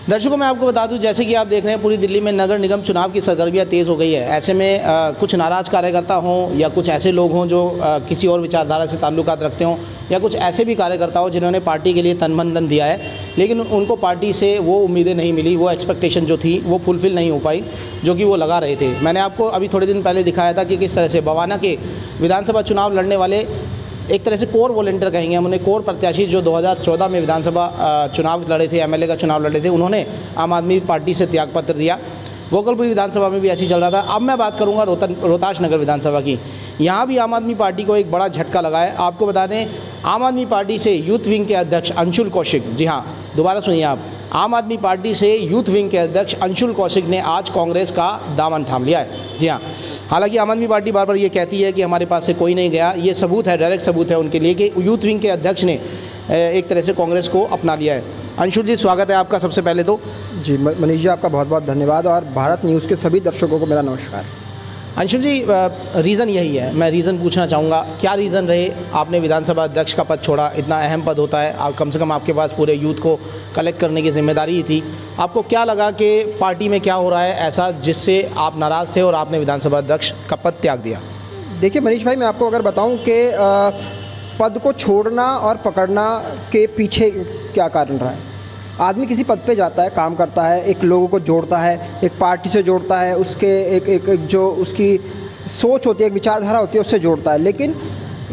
दर्शकों मैं आपको बता दूं, जैसे कि आप देख रहे हैं पूरी दिल्ली में नगर निगम चुनाव की सरगर्मियां तेज़ हो गई है। ऐसे में कुछ नाराज़ कार्यकर्ता हों या कुछ ऐसे लोग हों जो किसी और विचारधारा से ताल्लुकात रखते हों, या कुछ ऐसे भी कार्यकर्ता हो जिन्होंने पार्टी के लिए तन मन धन दिया है, लेकिन उनको पार्टी से वो उम्मीदें नहीं मिली, वो एक्सपेक्टेशन जो थी वो फुलफ़िल नहीं हो पाई जो कि वो लगा रहे थे। मैंने आपको अभी थोड़े दिन पहले दिखाया था कि किस तरह से बवाना के विधानसभा चुनाव लड़ने वाले एक तरह से कोर वॉलंटियर कहेंगे हम उन्हें, कोर प्रत्याशी जो 2014 में विधानसभा चुनाव लड़े थे, एमएलए का चुनाव लड़े थे, उन्होंने आम आदमी पार्टी से त्यागपत्र दिया। गोकुलपुरी विधानसभा में भी ऐसी चल रहा था। अब मैं बात करूंगा रोहतास नगर विधानसभा की। यहाँ भी आम आदमी पार्टी को एक बड़ा झटका लगा है। आपको बता दें, आम आदमी पार्टी से यूथ विंग के अध्यक्ष अंशुल कौशिक, जी हाँ दोबारा सुनिए आप, आम आदमी पार्टी से यूथ विंग के अध्यक्ष अंशुल कौशिक ने आज कांग्रेस का दामन थाम लिया है। जी हाँ, हालांकि आम आदमी पार्टी बार बार ये कहती है कि हमारे पास से कोई नहीं गया। ये सबूत है, डायरेक्ट सबूत है उनके लिए कि यूथ विंग के अध्यक्ष ने एक तरह से कांग्रेस को अपना लिया है। अंशुल जी, स्वागत है आपका सबसे पहले तो। जी मनीष जी, आपका बहुत बहुत धन्यवाद और भारत न्यूज़ के सभी दर्शकों को मेरा नमस्कार। अंशुल जी, रीज़न यही है, मैं रीज़न पूछना चाहूँगा, क्या रीज़न रहे आपने विधानसभा अध्यक्ष का पद छोड़ा? इतना अहम पद होता है, कम से कम आपके पास पूरे यूथ को कलेक्ट करने की जिम्मेदारी ही थी। आपको क्या लगा कि पार्टी में क्या हो रहा है ऐसा जिससे आप नाराज़ थे और आपने विधानसभा अध्यक्ष का पद त्याग दिया? देखिए मनीष भाई, मैं आपको अगर बताऊं कि पद को छोड़ना और पकड़ना के पीछे क्या कारण रहा है। आदमी किसी पद पे जाता है, काम करता है, एक लोगों को जोड़ता है, एक पार्टी से जोड़ता है, उसके एक जो उसकी सोच होती है, एक विचारधारा होती है, उससे जोड़ता है। लेकिन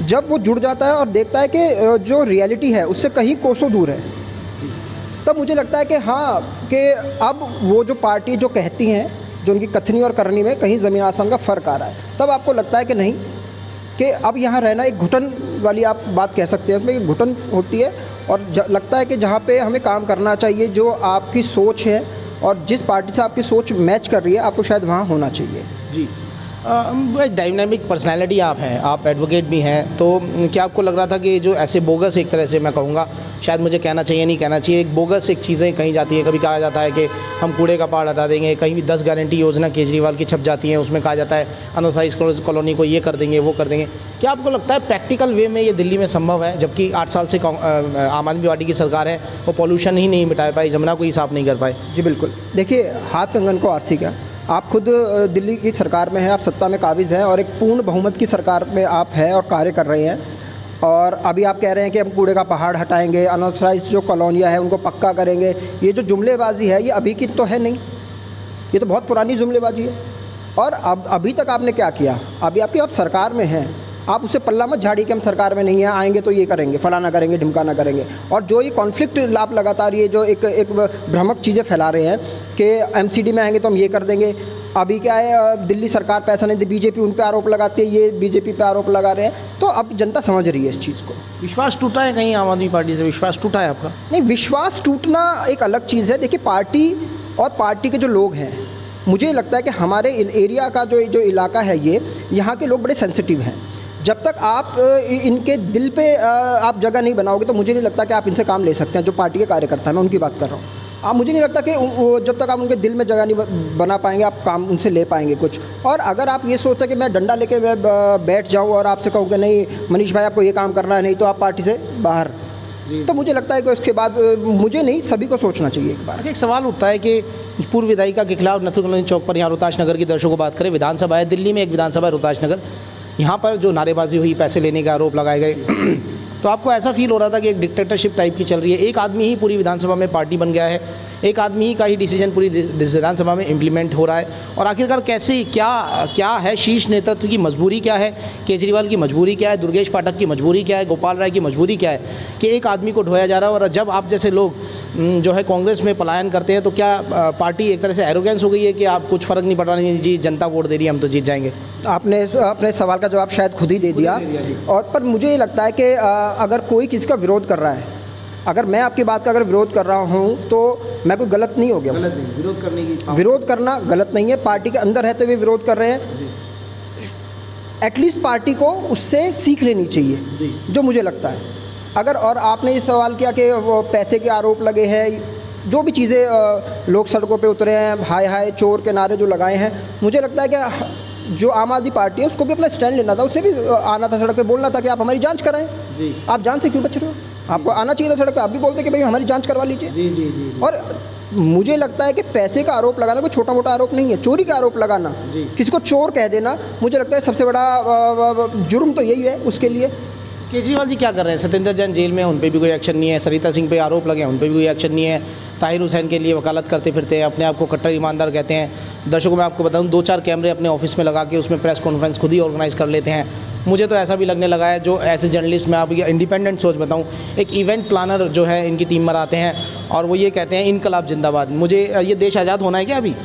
जब वो जुड़ जाता है और देखता है कि जो रियलिटी है उससे कहीं कोसों दूर है, तब मुझे लगता है कि हाँ, कि अब वो जो पार्टी जो कहती हैं, जो उनकी कथनी और करनी में कहीं ज़मीन आसमान का फ़र्क आ रहा है, तब आपको लगता है कि नहीं, कि अब यहाँ रहना एक घुटन वाली आप बात कह सकते हैं, उसमें एक घुटन होती है और लगता है कि जहाँ पे हमें काम करना चाहिए, जो आपकी सोच है और जिस पार्टी से आपकी सोच मैच कर रही है, आपको शायद वहाँ होना चाहिए। जी, डायनामिक पर्सनालिटी आप हैं, आप एडवोकेट भी हैं, तो क्या आपको लग रहा था कि जो ऐसे बोगस, एक तरह से मैं कहूँगा, शायद मुझे कहना चाहिए नहीं कहना चाहिए, एक बोगस एक चीज़ें कही जाती हैं, कभी कहा जाता है कि हम कूड़े का पहाड़ हटा देंगे, कहीं भी 10 गारंटी योजना केजरीवाल की छप जाती हैं, उसमें कहा जाता है अनऑथराइज्ड कॉलोनी को ये कर देंगे वो कर देंगे। क्या आपको लगता है प्रैक्टिकल वे में ये दिल्ली में संभव है, जबकि 8 साल से आम आदमी पार्टी की सरकार है, वो पॉल्यूशन ही नहीं मिटा पाई, जमुना को ही साफ़ नहीं कर पाए? जी बिल्कुल, देखिए हाथ कंगन को आरसी का, आप खुद दिल्ली की सरकार में हैं, आप सत्ता में काबिज़ हैं और एक पूर्ण बहुमत की सरकार में आप हैं और कार्य कर रहे हैं। और अभी आप कह रहे हैं कि हम कूड़े का पहाड़ हटाएंगे, अनऑथराइज्ड जो कॉलोनियाँ हैं उनको पक्का करेंगे। ये जो जुमलेबाजी है ये अभी की तो है नहीं, ये तो बहुत पुरानी जुमलेबाजी है। और अब अभी तक आपने क्या किया? अभी आप सरकार में हैं, आप उससे पल्ला मत झाड़िए कि हम सरकार में नहीं हैं, आएंगे तो ये करेंगे, फलाना करेंगे, ढिमकाना करेंगे। और जो ये कॉन्फ्लिक्ट आप लगातार ये जो एक भ्रामक चीज़ें फैला रहे हैं कि एमसीडी में आएंगे तो हम ये कर देंगे। अभी क्या है, दिल्ली सरकार पैसा नहीं दे, बीजेपी उन पे आरोप लगाती है, ये बीजेपी पे आरोप लगा रहे हैं। तो अब जनता समझ रही है इस चीज़ को। विश्वास टूटा है कहीं आम आदमी पार्टी से? विश्वास टूटा है आपका? नहीं, विश्वास टूटना एक अलग चीज़ है। देखिए पार्टी और पार्टी के जो लोग हैं, मुझे लगता है कि हमारे एरिया का जो इलाका है, ये यहाँ के लोग बड़े सेंसिटिव हैं। जब तक आप इनके दिल पे आप जगह नहीं बनाओगे तो मुझे नहीं लगता कि आप इनसे काम ले सकते हैं। जो पार्टी के कार्यकर्ता हैं, मैं उनकी बात कर रहा हूँ। आप, मुझे नहीं लगता कि जब तक आप उनके दिल में जगह नहीं बना पाएंगे, आप काम उनसे ले पाएंगे कुछ। और अगर आप ये सोचते हैं कि मैं डंडा लेके बैठ जाऊँ और आपसे कहूँ कि नहीं मनीष भाई आपको ये काम करना है, नहीं तो आप पार्टी से बाहर, तो मुझे लगता है कि उसके बाद मुझे नहीं, सभी को सोचना चाहिए एक बार। एक सवाल उठता है कि पूर्व विधायिका के खिलाफ नथु कॉलोनी चौक पर, यहाँ रोहतास नगर की दर्शकों को बात करें, विधानसभा है दिल्ली में, एक विधानसभा है रोहतास नगर, यहाँ पर जो नारेबाजी हुई, पैसे लेने का आरोप लगाए गए, तो आपको ऐसा फील हो रहा था कि एक डिक्टेटरशिप टाइप की चल रही है, एक आदमी ही पूरी विधानसभा में पार्टी बन गया है, एक आदमी ही का ही डिसीजन पूरी विधानसभा में इम्प्लीमेंट हो रहा है, और आखिरकार कैसे, क्या है शीर्ष नेतृत्व की मजबूरी, क्या है केजरीवाल की मजबूरी, क्या है दुर्गेश पाठक की मजबूरी, क्या है गोपाल राय की मजबूरी, क्या है कि एक आदमी को ढोया जा रहा है? और जब आप जैसे लोग जो है कांग्रेस में पलायन करते हैं, तो क्या पार्टी एक तरह से एरोगेंस हो गई है कि आप कुछ फ़र्क नहीं पड़ रहा, नहीं जी जनता वोट दे रही है, हम तो जीत जाएंगे? आपने अपने सवाल का जवाब शायद खुद ही दे दिया। और पर मुझे ये लगता है कि अगर कोई किसी का विरोध कर रहा है, अगर मैं आपकी बात का अगर विरोध कर रहा हूँ तो मैं कोई गलत नहीं हो गया। गलत नहीं, विरोध करने की, विरोध करना गलत नहीं है। पार्टी के अंदर रहते हुए विरोध कर रहे हैं, एटलीस्ट पार्टी को उससे सीख लेनी चाहिए, जो मुझे लगता है। अगर, और आपने ये सवाल किया कि वो पैसे के आरोप लगे हैं, जो भी चीज़ें लोग सड़कों पे उतरे हैं, हाय हाय चोर के नारे जो लगाए हैं, मुझे लगता है कि जो आम आदमी पार्टी है उसको भी अपना स्टैंड लेना था। उसने भी आना था सड़क पे, बोलना था कि आप हमारी जांच कराएं। आप जान से क्यों बच रहे हो? आपको आना चाहिए था सड़क पे, आप भी बोलते कि भाई हमारी जांच करवा लीजिए। जी। और मुझे लगता है कि पैसे का आरोप लगाना कोई छोटा मोटा आरोप नहीं है। चोरी का आरोप लगाना, किसी को चोर कह देना, मुझे लगता है सबसे बड़ा जुर्म तो यही है उसके लिए। केजरीवाल जी क्या कर रहे हैं? सत्येंद्र जैन जेल में, उन पे भी कोई एक्शन नहीं है। सरिता सिंह पे आरोप लगे हैं, उन पे भी कोई एक्शन नहीं है। ताहिर हुसैन के लिए वकालत करते फिरते हैं, अपने आप को कट्टर ईमानदार कहते हैं। दर्शकों, मैं आपको बताऊं, 2-4 कैमरे अपने ऑफिस में लगा के उसमें प्रेस कॉन्फ्रेंस खुद ही ऑर्गेनाइज़ कर लेते हैं। मुझे तो ऐसा भी लगने लगा है, जो ऐसे जर्नलिस्ट, मैं आप ये इंडिपेंडेंट सोच बताऊं, एक इवेंट प्लानर जो है इनकी टीम में आते हैं और वो ये कहते हैं इनकलाब जिंदाबाद। मुझे ये देश आज़ाद होना है क्या अभी,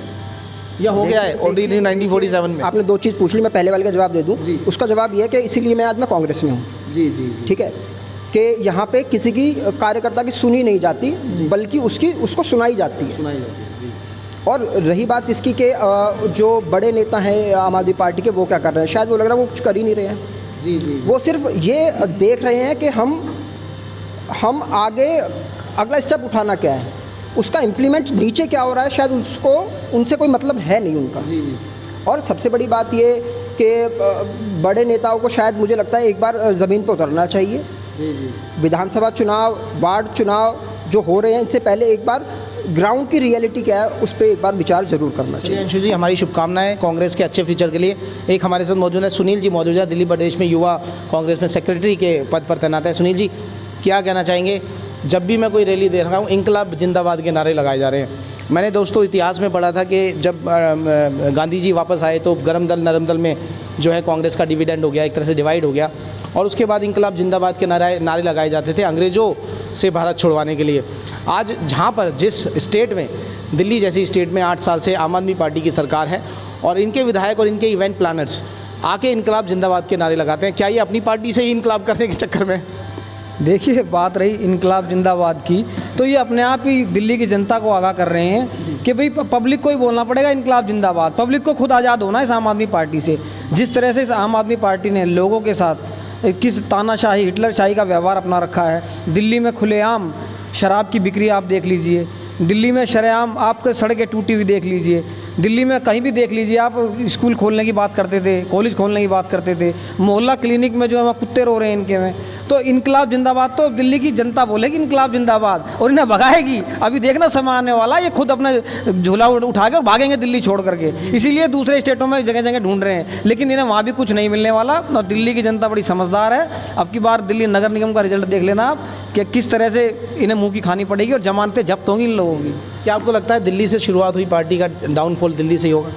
या हो गया है ऑलरेडी 1947 में? आपने 2 चीज़ पूछ ली, मैं पहले वाले का जवाब दे दूँ। उसका जवाब ये है कि इसीलिए मैं आज मैं कांग्रेस में हूँ। जी। ठीक है, कि यहाँ पे किसी की कार्यकर्ता की सुनी नहीं जाती, बल्कि उसको सुनाई जाती है। और रही बात इसकी कि जो बड़े नेता हैं आम आदमी पार्टी के, वो क्या कर रहे हैं, शायद वो लग रहा है वो कुछ कर ही नहीं रहे हैं। जी। वो सिर्फ ये देख रहे हैं कि हम आगे अगला स्टेप उठाना क्या है, उसका इम्प्लीमेंट नीचे क्या हो रहा है, शायद उसको उनसे कोई मतलब है नहीं उनका। जी। और सबसे बड़ी बात ये कि बड़े नेताओं को शायद मुझे लगता है एक बार ज़मीन पर उतरना चाहिए। जी। विधानसभा चुनाव, वार्ड चुनाव जो हो रहे हैं, इनसे पहले एक बार ग्राउंड की रियलिटी क्या है उस पर एक बार विचार जरूर करना चाहिए। अंशु जी, हमारी शुभकामनाएं कांग्रेस के अच्छे फ्यूचर के लिए। एक हमारे साथ मौजूद है सुनील जी, मौजूदा दिल्ली प्रदेश में युवा कांग्रेस में सेक्रेटरी के पद पर तैनात है। सुनील जी, क्या कहना चाहेंगे? जब भी मैं कोई रैली देख रहा हूँ, इनकलाब जिंदाबाद के नारे लगाए जा रहे हैं। मैंने दोस्तों इतिहास में पढ़ा था कि जब गांधी जी वापस आए तो गरम दल नरम दल में जो है कांग्रेस का डिविडेंड हो गया, एक तरह से डिवाइड हो गया, और उसके बाद इनकलाब जिंदाबाद के नारे लगाए जाते थे अंग्रेज़ों से भारत छुड़वाने के लिए। आज जहाँ पर जिस स्टेट में, दिल्ली जैसी स्टेट में 8 साल से आम आदमी पार्टी की सरकार है और इनके विधायक और इनके इवेंट प्लानर्स आके इनकलाब जिंदाबाद के नारे लगाते हैं, क्या ये अपनी पार्टी से ही इनकलाब करने के चक्कर में? देखिए, बात रही इनकलाब जिंदाबाद की, तो ये अपने आप ही दिल्ली की जनता को आगाह कर रहे हैं कि भाई पब्लिक को ही बोलना पड़ेगा इनकलाब जिंदाबाद। पब्लिक को खुद आज़ाद होना है इस आम आदमी पार्टी से। जिस तरह से इस आम आदमी पार्टी ने लोगों के साथ किस तानाशाही, हिटलर शाही का व्यवहार अपना रखा है। दिल्ली में खुलेआम शराब की बिक्री आप देख लीजिए, दिल्ली में शरेआम आपके सड़कें टूटी हुई देख लीजिए, दिल्ली में कहीं भी देख लीजिए आप, स्कूल खोलने की बात करते थे, कॉलेज खोलने की बात करते थे, मोहल्ला क्लिनिक में जो है वहाँ कुत्ते रो रहे हैं इनके में। तो इनकलाब जिंदाबाद तो दिल्ली की जनता बोलेगी इनकलाब जिंदाबाद, और इन्हें भगाएगी। अभी देखना समय आने वाला, ये खुद अपना झोला उठा के और भागेंगे दिल्ली छोड़ करके। इसीलिए दूसरे स्टेटों में जगह जगह ढूंढ रहे हैं, लेकिन इन्हें वहाँ भी कुछ नहीं मिलने वाला। और दिल्ली की जनता बड़ी समझदार है। अब की बार दिल्ली नगर निगम का रिजल्ट देख लेना आप कि किस तरह से इन्हें मुँह की खानी पड़ेगी और जमानतें जब्त होंगी इन लोगों की। क्या आपको लगता है दिल्ली से शुरुआत हुई पार्टी का डाउनफॉल दिल्ली से ही होगा?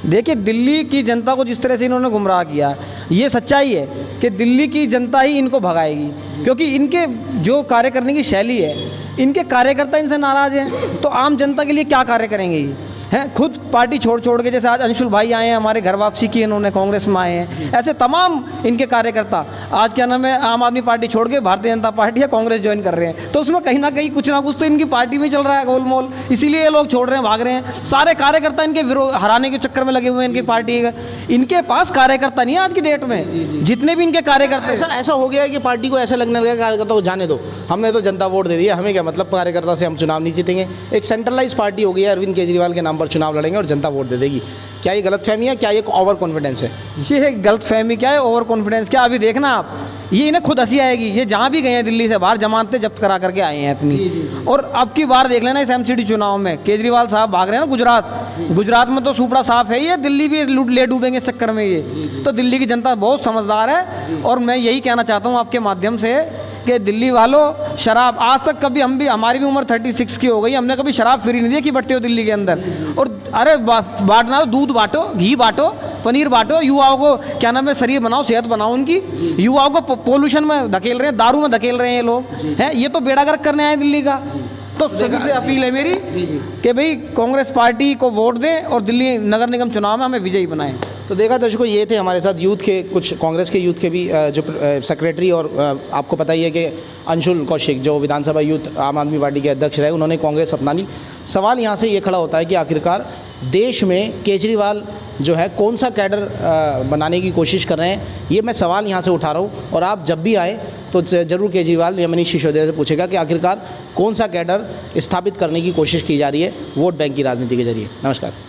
देखिए, दिल्ली की जनता को जिस तरह से इन्होंने गुमराह किया, ये सच्चाई है कि दिल्ली की जनता ही इनको भगाएगी, क्योंकि इनके जो कार्य करने की शैली है, इनके कार्यकर्ता इनसे नाराज़ हैं। तो आम जनता के लिए क्या कार्य करेंगे ये हैं? खुद पार्टी छोड़ के, जैसे आज अंशुल भाई आए हैं, हमारे घर वापसी की इन्होंने, कांग्रेस में आए हैं, ऐसे तमाम इनके कार्यकर्ता आज क्या नाम है, आम आदमी पार्टी छोड़ के भारतीय जनता पार्टी या कांग्रेस ज्वाइन कर रहे हैं। तो उसमें कहीं ना कहीं कुछ ना कुछ तो इनकी पार्टी में चल रहा है गोलमोल, इसीलिए ये लोग छोड़ रहे हैं, भाग रहे हैं। सारे कार्यकर्ता इनके विरोध, हराने के चक्कर में लगे हुए हैं इनकी पार्टी के। इनके पास कार्यकर्ता नहीं है आज की डेट में। जितने भी इनके कार्यकर्ता, ऐसा हो गया है कि पार्टी को ऐसा लगने लगा, कार्यकर्ता को जाने दो, हमने तो जनता वोट दे दिया, हमें क्या मतलब कार्यकर्ता से हम चुनाव नहीं जीतेंगे। एक सेंट्रलाइज पार्टी हो गई है, अरविंद केजरीवाल के नाम पर चुनाव लड़ेंगे और जनता वोट दे देगी। क्या ये गलतफहमी है? क्या ये ओवर कॉन्फिडेंस है? ये है गलतफहमी। क्या है ओवर कॉन्फिडेंस? क्या अभी देखना आप, ये इन्हें खुद हंसी आएगी। ये जहाँ भी गए हैं दिल्ली से बाहर, जमानतें जब्त करा करके आए हैं अपनी। और अब की बार देख लेना इस एमसीडी चुनाव में केजरीवाल साहब भाग रहे हैं ना गुजरात में तो सुपड़ा साफ है। ये दिल्ली भी लूट ले डूबेंगे इस चक्कर में। ये तो दिल्ली की जनता बहुत समझदार है। और मैं यही कहना चाहता हूँ आपके माध्यम से कि दिल्ली वालों, शराब आज तक कभी हम भी, हमारी भी उम्र 36 की हो गई, हमने कभी शराब फ्री नहीं देखी बटते हो दिल्ली के अंदर। और अरे बांटना, दूध बांटो, घी बांटो, पनीर बांटो, युवाओं को क्या नाम है, शरीर बनाओ, सेहत बनाओ उनकी। युवाओं को पोल्यूशन में धकेल रहे हैं, दारू में धकेल रहे हैं ये लोग हैं। ये तो बेड़ा गर्क करने आए दिल्ली का। तो सभी से अपील है मेरी कि भाई कांग्रेस पार्टी को वोट दें और दिल्ली नगर निगम चुनाव में हमें विजयी बनाएं। तो देखा दर्शकों, ये थे हमारे साथ यूथ के, कुछ कांग्रेस के यूथ के भी जो सेक्रेटरी, और आपको पता ही है कि अंशुल कौशिक जो विधानसभा यूथ आम आदमी पार्टी के अध्यक्ष रहे, उन्होंने कांग्रेस अपना ली। सवाल यहाँ से ये खड़ा होता है कि आखिरकार देश में केजरीवाल जो है कौन सा कैडर बनाने की कोशिश कर रहे हैं, ये मैं सवाल यहाँ से उठा रहा हूँ। और आप जब भी आए तो ज़रूर केजरीवाल या मनीष सिसोदिया से पूछेगा कि आखिरकार कौन सा कैडर स्थापित करने की कोशिश की जा रही है वोट बैंक की राजनीति के जरिए। नमस्कार।